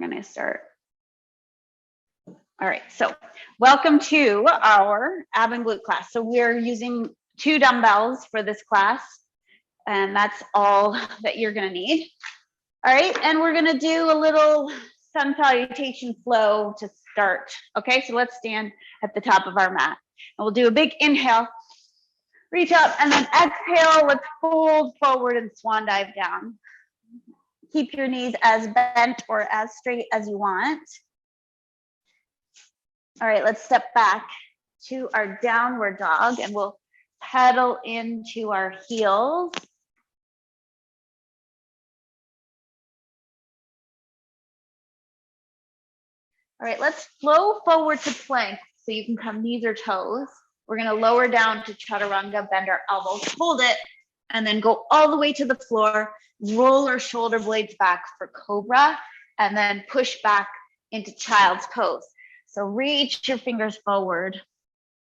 gonna start. All right, so welcome to our ab and glute class. So we're using 2 dumbbells for this class, and that's all that you're gonna need. All right, and we're gonna do a little sun salutation flow to start. Okay, so let's stand at the top of our mat. And we'll do a big inhale, reach up, and then exhale, let's fold forward and swan dive down. Keep your knees as bent or as straight as you want. All right, let's step back to our downward dog and we'll pedal into our heels. All right, let's flow forward to plank so you can come knees or toes. We're gonna lower down to chaturanga, bend our elbows, hold it, and then go all the way to the floor, roll our shoulder blades back for cobra, and then push back into child's pose. So reach your fingers forward,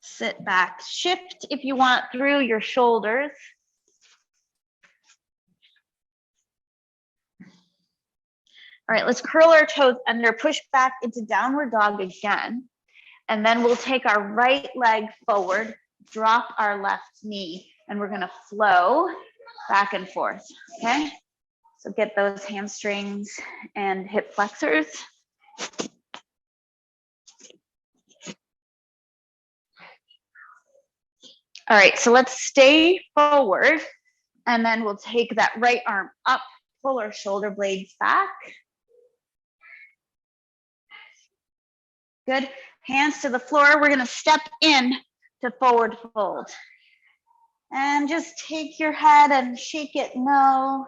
sit back, shift if you want through your shoulders. All right, let's curl our toes under, push back into downward dog again. And then we'll take our right leg forward, drop our left knee, and we're gonna flow back and forth, okay? So get those hamstrings and hip flexors. All right, so let's stay forward, and then we'll take that right arm up, pull our shoulder blades back. Good, hands to the floor. We're gonna step in to forward fold. And just take your head and shake it no,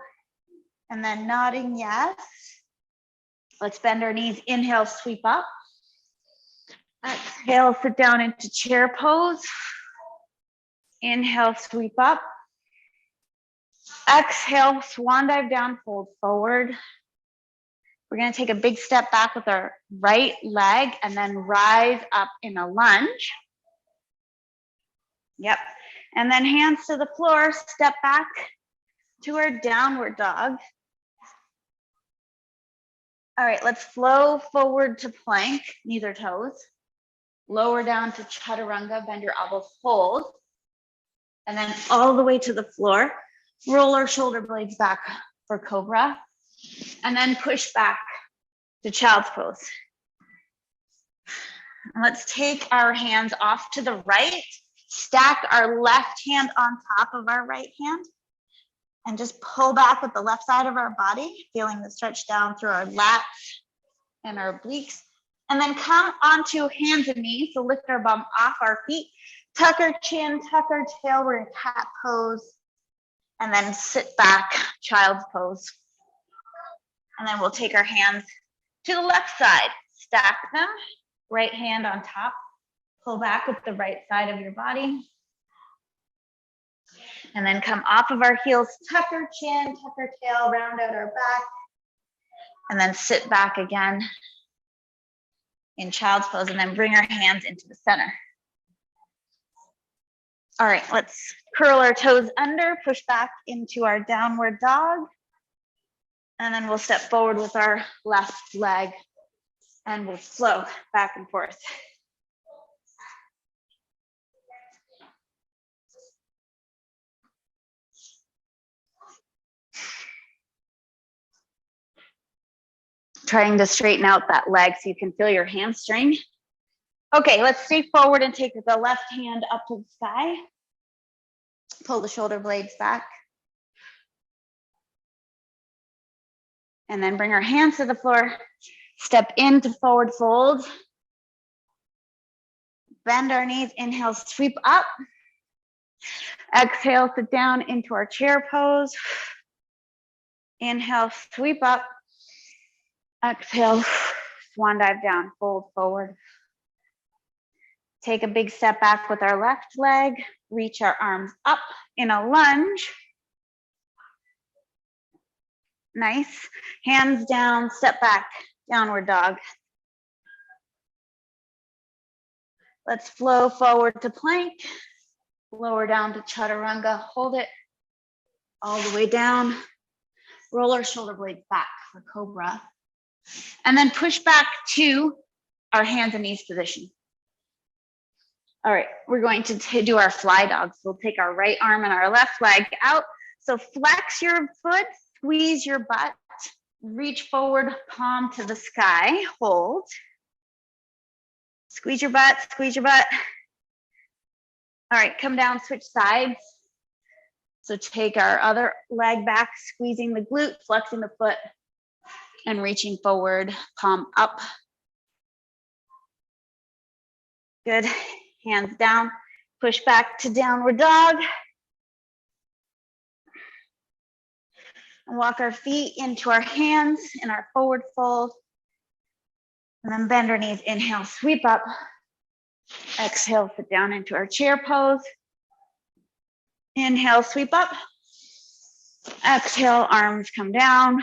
and then nodding yes. Let's bend our knees, inhale, sweep up. Exhale, sit down into chair pose. Inhale, sweep up. Exhale, swan dive down, fold forward. We're gonna take a big step back with our right leg and then rise up in a lunge. Yep, and then hands to the floor, step back to our downward dog. All right, let's flow forward to plank, knees or toes. Lower down to chaturanga, bend your elbows, hold. And then all the way to the floor, roll our shoulder blades back for cobra, and then push back to child's pose. And let's take our hands off to the right, stack our left hand on top of our right hand, and just pull back with the left side of our body, feeling the stretch down through our lats and our obliques. And then come onto hands and knees, so lift our bum off our feet, tuck our chin, tuck our tail, we're in cat pose, and then sit back, child's pose. And then we'll take our hands to the left side, stack them, right hand on top, pull back with the right side of your body. And then come off of our heels, tuck our chin, tuck our tail, round out our back, and then sit back again in child's pose, and then bring our hands into the center. All right, let's curl our toes under, push back into our downward dog. And then we'll step forward with our left leg and we'll flow back and forth. Trying to straighten out that leg so you can feel your hamstring. Okay, let's stay forward and take the left hand up to the sky. Pull the shoulder blades back. And then bring our hands to the floor. Step into forward fold. Bend our knees, inhale, sweep up. Exhale, sit down into our chair pose. Inhale, sweep up. Exhale, swan dive down, fold forward. Take a big step back with our left leg, reach our arms up in a lunge. Nice, hands down, step back, downward dog. Let's flow forward to plank, lower down to chaturanga, hold it all the way down. Roll our shoulder blades back for cobra. And then push back to our hands and knees position. All right, we're going to do our fly dog. So we'll take our right arm and our left leg out. So flex your foot, squeeze your butt, reach forward, palm to the sky, hold. Squeeze your butt, squeeze your butt. All right, come down, switch sides. So take our other leg back, squeezing the glute, flexing the foot, and reaching forward, palm up. Good, hands down, push back to downward dog. And walk our feet into our hands in our forward fold. And then bend our knees, inhale, sweep up. Exhale, sit down into our chair pose. Inhale, sweep up. Exhale, arms come down.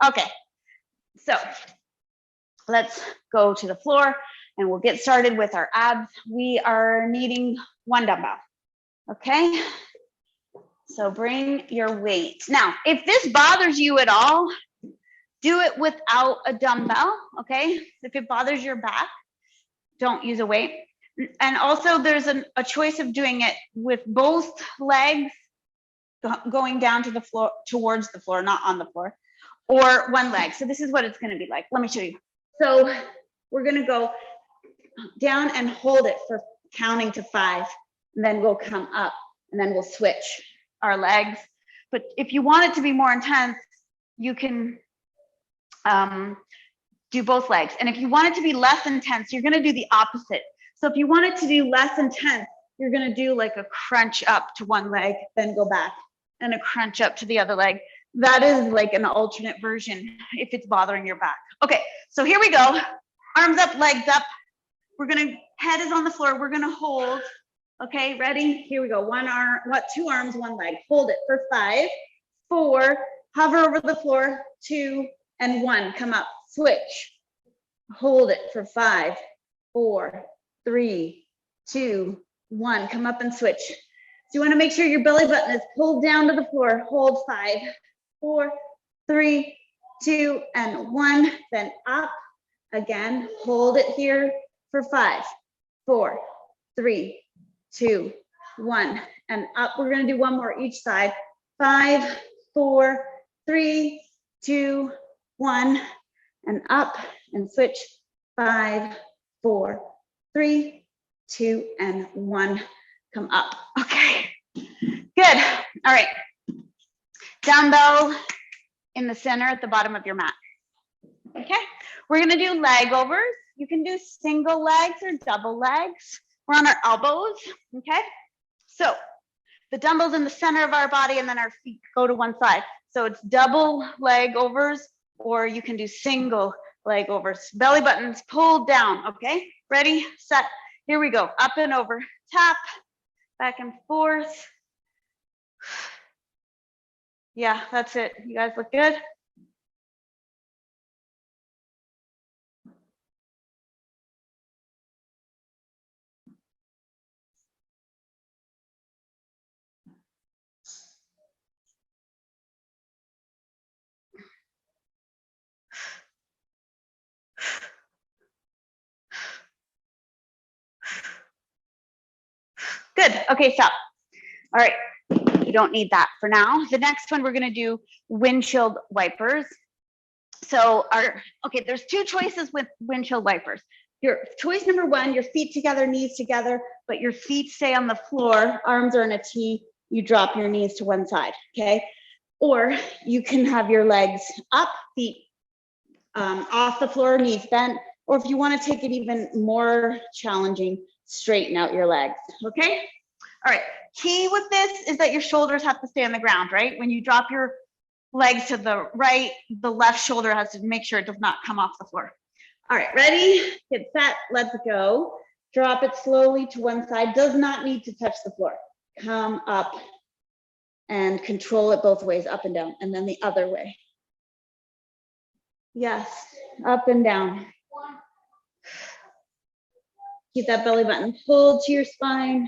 Okay, so let's go to the floor and we'll get started with our abs. We are needing one dumbbell, okay? So bring your weight. Now, if this bothers you at all, do it without a dumbbell, okay? If it bothers your back, don't use a weight. And also there's a choice of doing it with both legs going down to the floor, towards the floor, not on the floor, or one leg. So this is what it's gonna be like. Let me show you. So we're gonna go down and hold it for counting to 5, and then we'll come up, and then we'll switch our legs. But if you want it to be more intense, you can do both legs. And if you want it to be less intense, you're gonna do the opposite. So if you want it to do less intense, you're gonna do like a crunch up to one leg, then go back, and a crunch up to the other leg. That is like an alternate version if it's bothering your back. Okay, so here we go. Arms up, legs up. We're gonna, head is on the floor, we're gonna hold. Okay, ready? Here we go. One arm, two arms, one leg. Hold it for 5, 4, hover over the floor, 2, and 1. Come up, switch. Hold it for 5, 4, 3, 2, 1. Come up and switch. So you want to make sure your belly button is pulled down to the floor. Hold 5, 4, 3, 2, and 1. Then up again. Hold it here for 5, 4, 3, 2, 1. And up. We're going to do one more each side. 5, 4, 3, 2, 1. And up and switch. 5, 4, 3, 2, and 1. Come up. Okay, good. All right, dumbbell in the center at the bottom of your mat. Okay, we're gonna do leg overs. You can do single legs or double legs. We're on our elbows, okay? So the dumbbell's in the center of our body and then our feet go to one side. So it's double leg overs, or you can do single leg overs. Belly button's pulled down, okay? Ready, set, here we go. Up and over, tap, back and forth. Yeah, that's it. You guys look good? Good, okay, stop. All right, you don't need that for now. The next one, we're gonna do windshield wipers. So okay, there's 2 choices with windshield wipers. Your choice number 1, your feet together, knees together, but your feet stay on the floor, arms are in a T, you drop your knees to one side, okay? Or you can have your legs up, feet off the floor, knees bent, or if you wanna take it even more challenging, straighten out your legs, okay? All right, key with this is that your shoulders have to stay on the ground, right? When you drop your legs to the right, the left shoulder has to make sure it does not come off the floor. All right, ready, get set, let's go. Drop it slowly to one side, does not need to touch the floor. Come up and control it both ways, up and down, and then the other way. Yes, up and down. Keep that belly button pulled to your spine.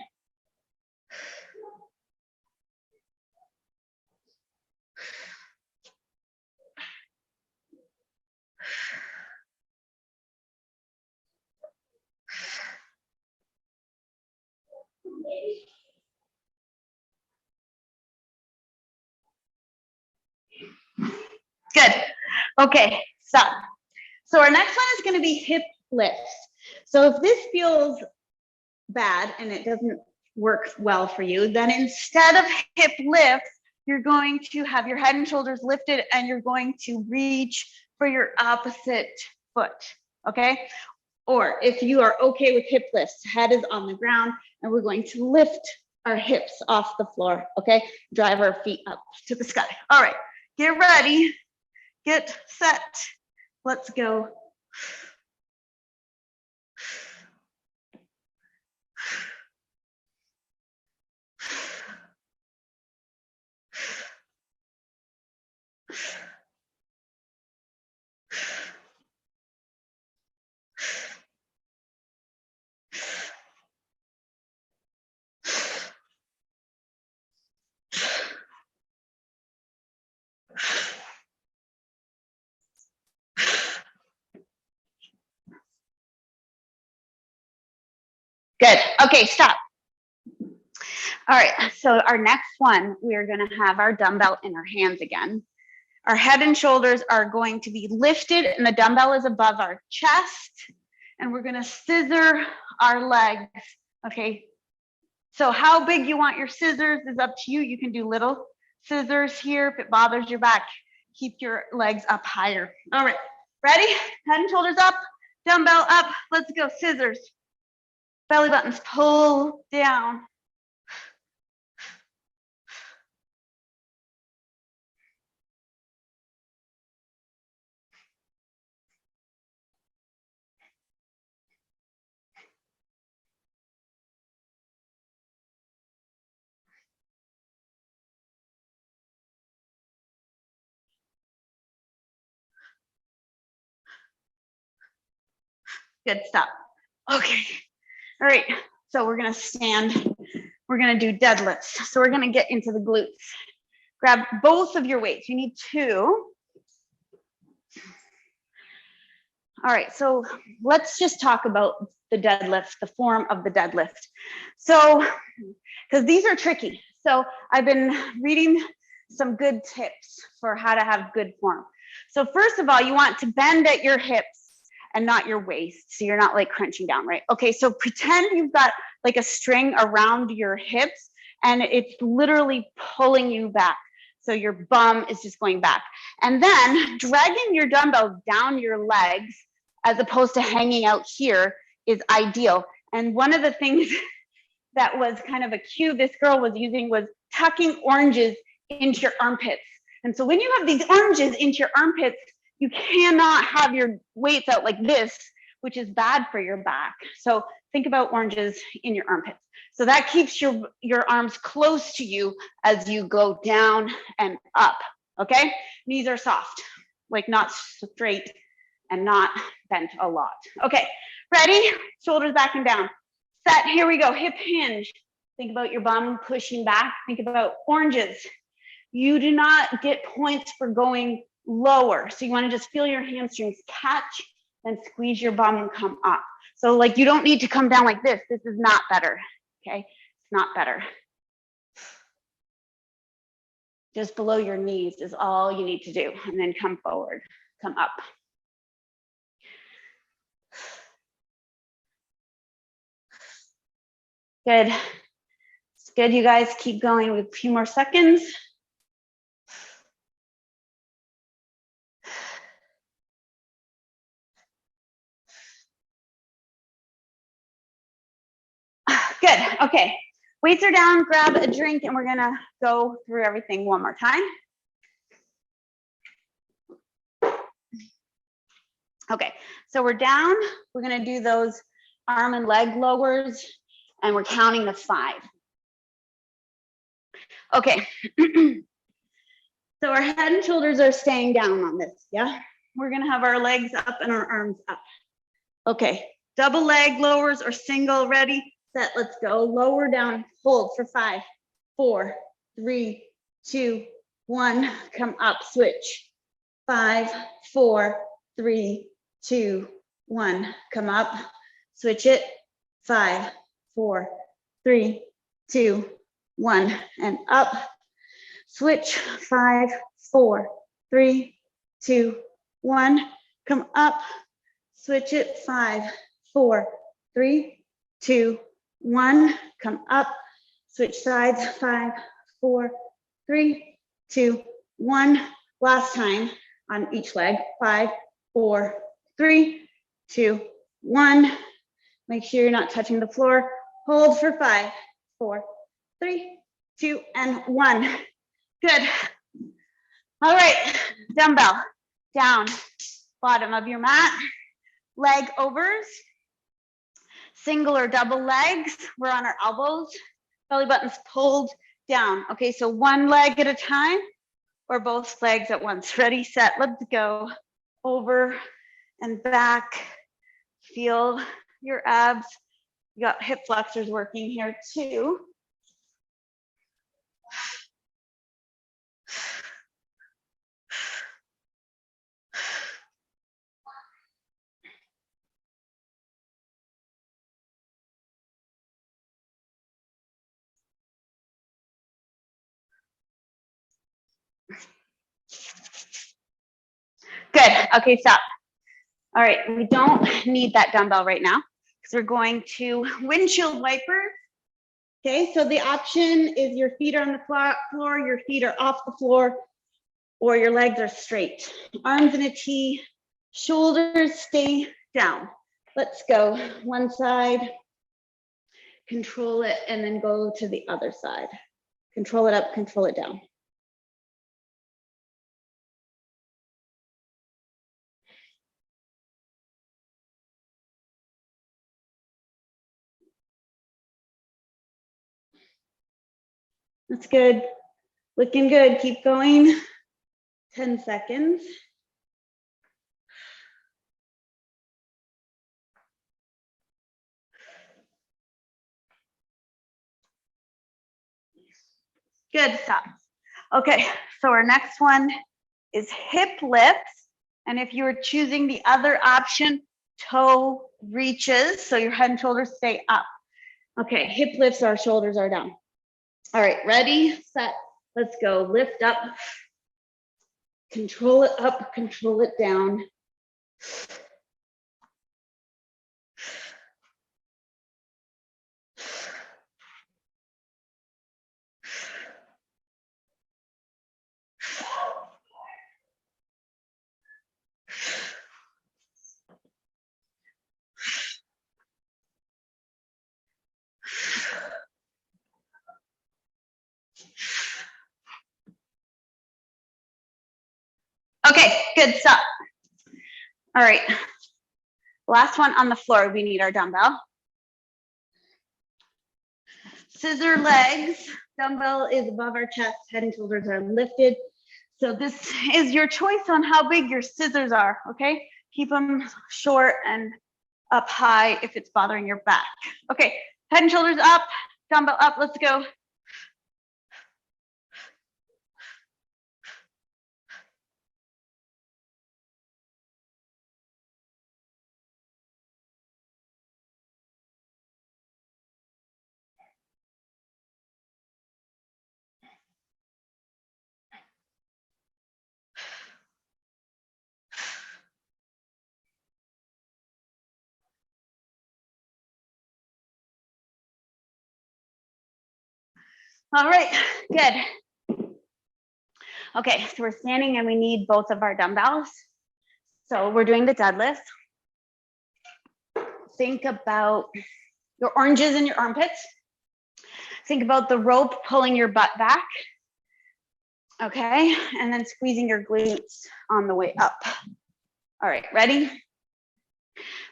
Good. Okay, stop. So our next one is going to be hip lifts. So if this feels bad and it doesn't work well for you, then instead of hip lifts, you're going to have your head and shoulders lifted and you're going to reach for your opposite foot, okay? Or if you are okay with hip lifts, head is on the ground and we're going to lift our hips off the floor, okay? Drive our feet up to the sky. All right, get ready, get set, let's go. Good. Okay, stop. All right, so our next one, we're gonna have our dumbbell in our hands again. Our head and shoulders are going to be lifted and the dumbbell is above our chest. And we're gonna scissor our legs, okay? So how big you want your scissors is up to you. You can do little scissors here if it bothers your back. Keep your legs up higher. All right, ready? Head and shoulders up, dumbbell up. Let's go, scissors. Belly buttons pull down. Good, stop. Okay, all right, so we're gonna stand. We're gonna do deadlifts. So we're gonna get into the glutes. Grab both of your weights. You need two. All right, so let's just talk about the deadlift, the form of the deadlift. So, because these are tricky. So I've been reading some good tips for how to have good form. So first of all, you want to bend at your hips and not your waist. So you're not like crunching down, right? Okay, so pretend you've got like a string around your hips and it's literally pulling you back. So your bum is just going back. And then dragging your dumbbell down your legs as opposed to hanging out here is ideal. And one of the things that was kind of a cue this girl was using was tucking oranges into your armpits. And so when you have these oranges into your armpits, you cannot have your weights out like this, which is bad for your back. So think about oranges in your armpits. So that keeps your arms close to you as you go down and up, okay? Knees are soft, like not straight and not bent a lot. Okay, ready? Shoulders back and down. Set, here we go, hip hinge. Think about your bum pushing back. Think about oranges. You do not get points for going lower. So you want to just feel your hamstrings catch, then squeeze your bum and come up. So like you don't need to come down like this. This is not better, okay? It's not better. Just below your knees is all you need to do. And then come forward, come up. Good. It's good, you guys. Keep going with a few more seconds. Good, okay. Weights are down, grab a drink, and we're gonna go through everything one more time. Okay, so we're down. We're gonna do those arm and leg lowers, and we're counting to 5. Okay, so our head and shoulders are staying down on this, yeah? We're gonna have our legs up and our arms up. Okay, double leg lowers or single, ready, set, let's go. Lower down, hold for 5, 4, 3, 2, 1, come up, switch. 5, 4, 3, 2, 1, come up, switch it. 5, 4, 3, 2, 1, and up. Switch, 5, 4, 3, 2, 1. Come up, switch it, 5, 4, 3, 2, 1. Come up, switch sides, 5, 4, 3, 2, 1. Last time on each leg, 5, 4, 3, 2, 1. Make sure you're not touching the floor. Hold for 5, 4, 3, 2, and 1. Good. All right, dumbbell down, bottom of your mat, leg overs, single or double legs. We're on our elbows, belly buttons pulled down. Okay, so one leg at a time or both legs at once. Ready, set, let's go. Over and back. Feel your abs. You got hip flexors working here too. Good. Okay, stop. All right, we don't need that dumbbell right now because we're going to windshield wiper. Okay, so the option is your feet are on the floor, your feet are off the floor, or your legs are straight. Arms in a T, shoulders stay down. Let's go one side, control it, and then go to the other side. Control it up, control it down. That's good. Looking good. Keep going. 10 seconds. Good, stop. Okay, so our next one is hip lifts. And if you were choosing the other option, toe reaches, so your head and shoulders stay up. Okay, hip lifts, our shoulders are down. All right, ready, set, let's go. Lift up, control it up, control it down. Okay, good, stop. All right, last one on the floor, we need our dumbbell. Scissor legs, dumbbell is above our chest, head and shoulders are lifted. So this is your choice on how big your scissors are, okay? Keep them short and up high if it's bothering your back. Okay, head and shoulders up, dumbbell up, let's go. All right, good. Okay, so we're standing and we need both of our dumbbells. So we're doing the deadlift. Think about your oranges in your armpits. Think about the rope pulling your butt back. Okay, and then squeezing your glutes on the way up. All right, ready?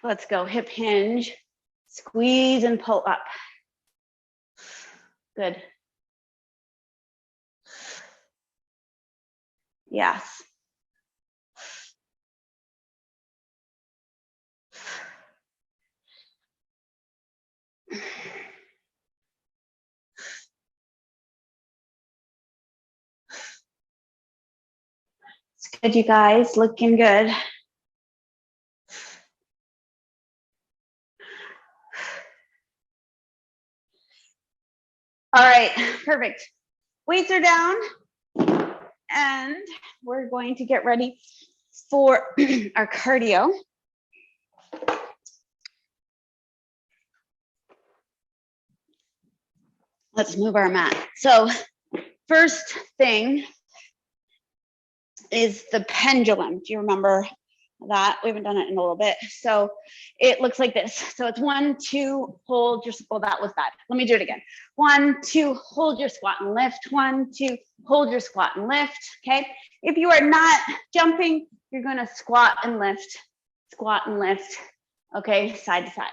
Let's go, hip hinge, squeeze and pull up. Good. Yes. It's good, you guys, looking good. All right, perfect. Weights are down, and we're going to get ready for our cardio. Let's move our mat. So first thing is the pendulum. Do you remember that? We haven't done it in a little bit. So it looks like this. So it's 1, 2, hold your, oh, that was bad. Let me do it again. 1, 2, hold your squat and lift. 1, 2, hold your squat and lift. Okay. If you are not jumping, you're going to squat and lift, okay, side to side.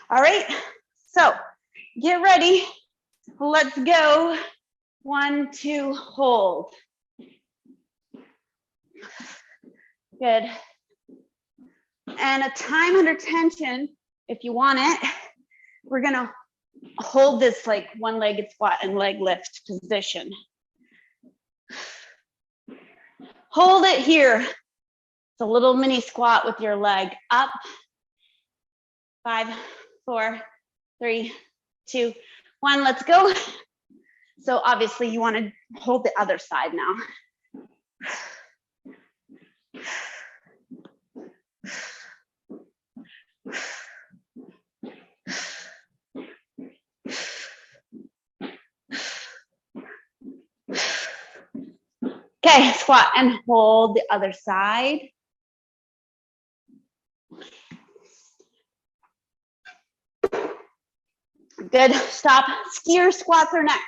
All right. So get ready. Let's go. 1, 2, hold. Good. And a time under tension, if you want it, we're gonna hold this like one-legged squat and leg lift position. Hold it here. It's a little mini squat with your leg up. 5, 4, 3, 2, 1, let's go. So obviously you wanna hold the other side now. Okay, squat and hold the other side. Good, stop. Skier squats are next.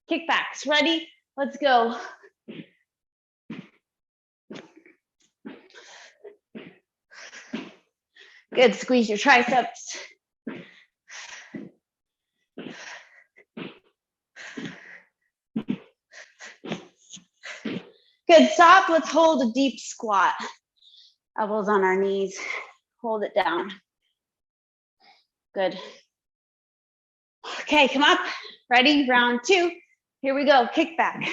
Kickbacks, ready? Let's go. Good, squeeze your triceps. Good, stop. Let's hold a deep squat. Elbows on our knees. Hold it down. Good. Okay, come up. Ready? Round 2. Here we go. Kickback.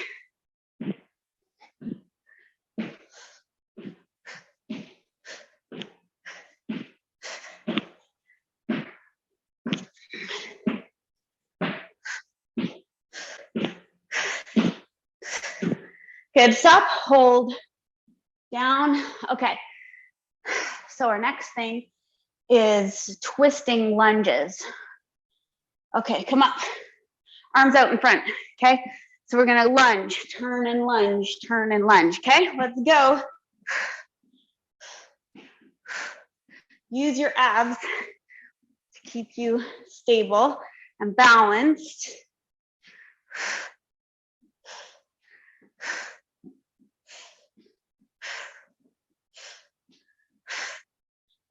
Good, stop, hold, down. Okay, so our next thing is twisting lunges. Okay, come up, arms out in front, okay? So we're gonna lunge, turn and lunge, okay? Let's go. Use your abs to keep you stable and balanced.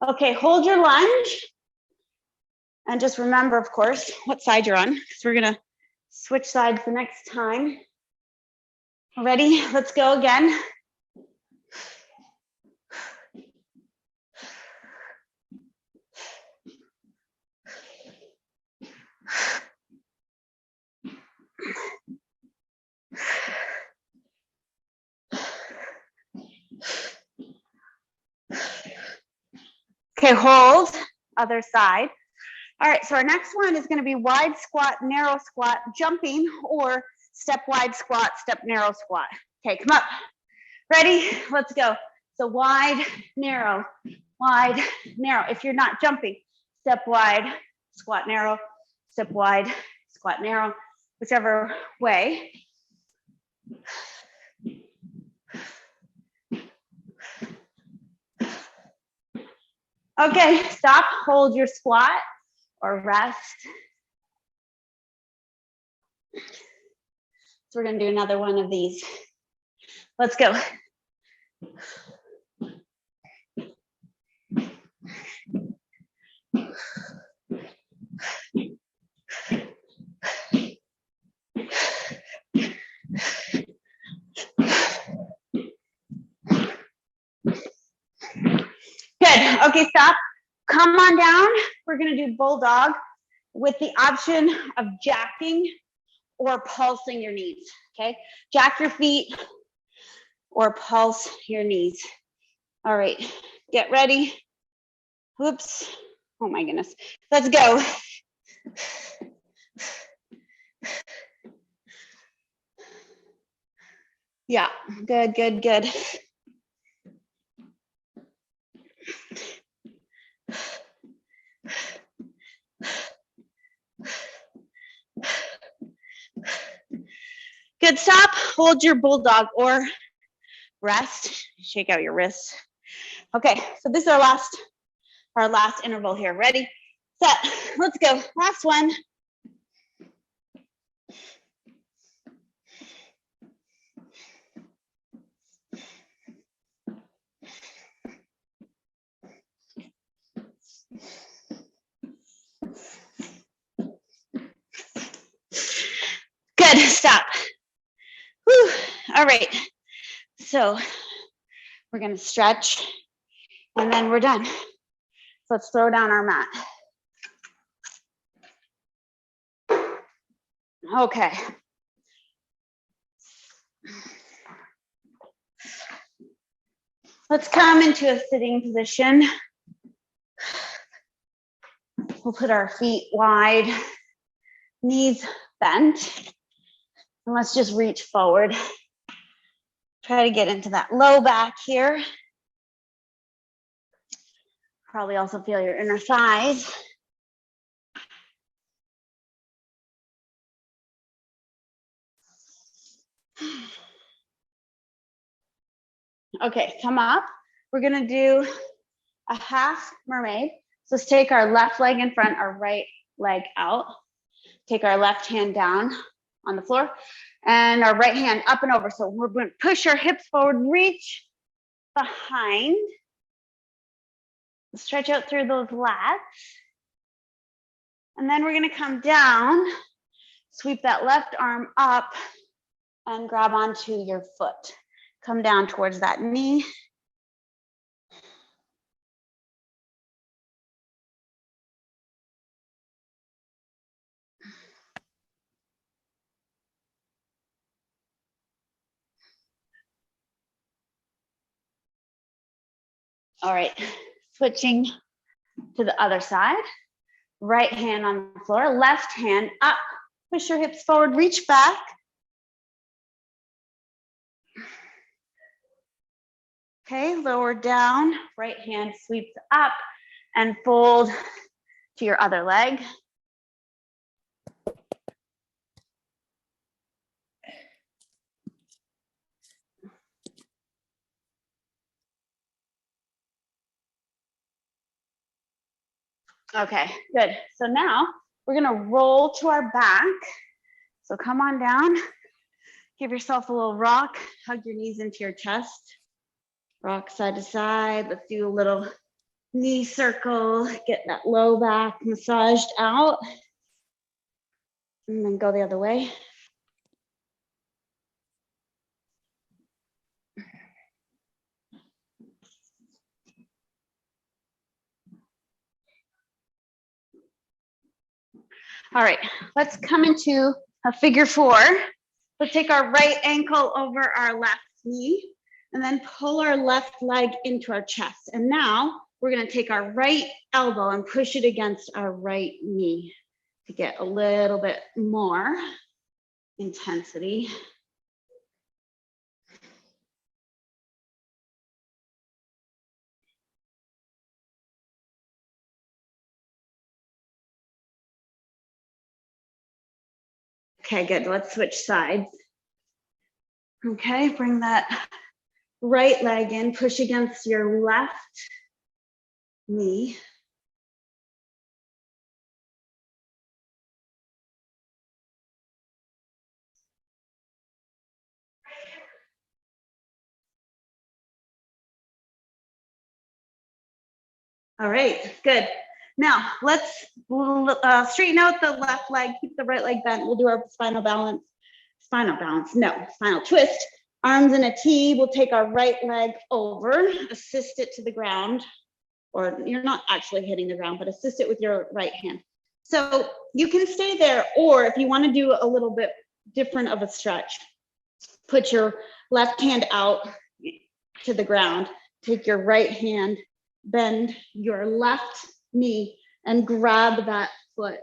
Okay, hold your lunge. And just remember, of course, what side you're on, because we're gonna switch sides the next time. Ready? Let's go again. Okay, hold, other side. All right, so our next one is gonna be wide squat, narrow squat, jumping, or step wide squat, step narrow squat. Okay, come up. Ready? Let's go. So wide, narrow, wide, narrow. If you're not jumping, step wide, squat narrow, step wide, squat narrow, whichever way. Okay, stop, hold your squat or rest. So we're gonna do another one of these. Let's go. Good, okay, stop. Come on down. We're gonna do bulldog with the option of jacking or pulsing your knees, okay? Jack your feet or pulse your knees. All right, get ready. Whoops, oh my goodness. Let's go. Yeah, good, good, good. Good, stop, hold your bulldog or rest, shake out your wrists. Okay, so this is our last interval here. Ready, set, let's go. Last one. Good, stop. Whew. All right, so we're gonna stretch and then we're done. So let's throw down our mat. Okay. Let's come into a sitting position. We'll put our feet wide, knees bent, and let's just reach forward. Try to get into that low back here. Probably also feel your inner thighs. Okay, come up. We're gonna do a half mermaid. So let's take our left leg in front, our right leg out. Take our left hand down on the floor and our right hand up and over. So we're going to push our hips forward, reach behind, stretch out through those lats. And then we're going to come down, sweep that left arm up and grab onto your foot. Come down towards that knee. All right, switching to the other side. Right hand on the floor, left hand up. Push your hips forward, reach back. Okay, lower down, right hand sweeps up and fold to your other leg. Okay, good. So now we're gonna roll to our back. So come on down, give yourself a little rock, hug your knees into your chest. Rock side to side. Let's do a little knee circle, get that low back massaged out. And then go the other way. All right, let's come into a figure four. Let's take our right ankle over our left knee and then pull our left leg into our chest. And now we're gonna take our right elbow and push it against our right knee to get a little bit more intensity. Okay, good. Let's switch sides. Okay, bring that right leg in, push against your left knee. All right, good. Now let's straighten out the left leg, keep the right leg bent. We'll do our spinal twist. Arms in a T, we'll take our right leg over, assist it to the ground, or you're not actually hitting the ground, but assist it with your right hand. So you can stay there, or if you want to do a little bit different of a stretch, put your left hand out to the ground, take your right hand, bend your left knee and grab that foot.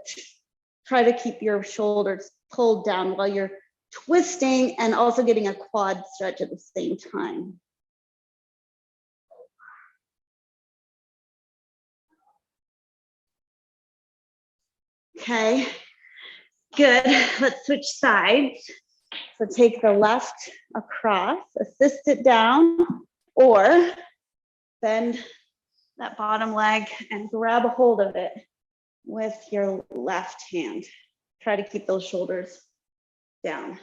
Try to keep your shoulders pulled down while you're twisting and also getting a quad stretch at the same time. Okay, good. Let's switch sides. So take the left across, assist it down, or bend that bottom leg and grab a hold of it with your left hand. Try to keep those shoulders down.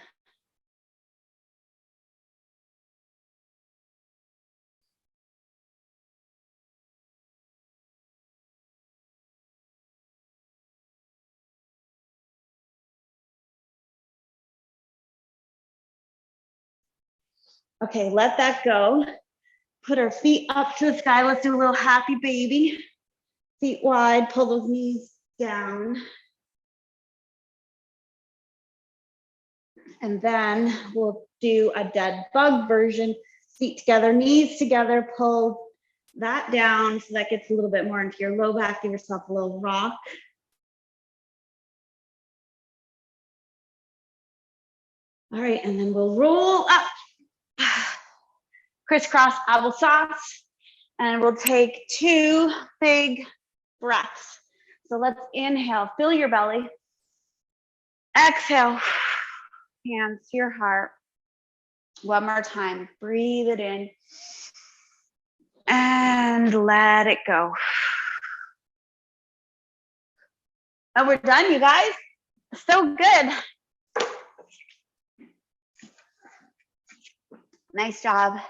Okay, let that go. Put our feet up to the sky. Let's do a little happy baby. Feet wide, pull those knees down. And then we'll do a dead bug version. Feet together, knees together, pull that down so that gets a little bit more into your low back. Give yourself a little rock. All right, and then we'll roll up. Crisscross applesauce. And we'll take 2 big breaths. So let's inhale, fill your belly. Exhale, hands to your heart. One more time, breathe it in. And let it go. And we're done, you guys. So good. Nice job.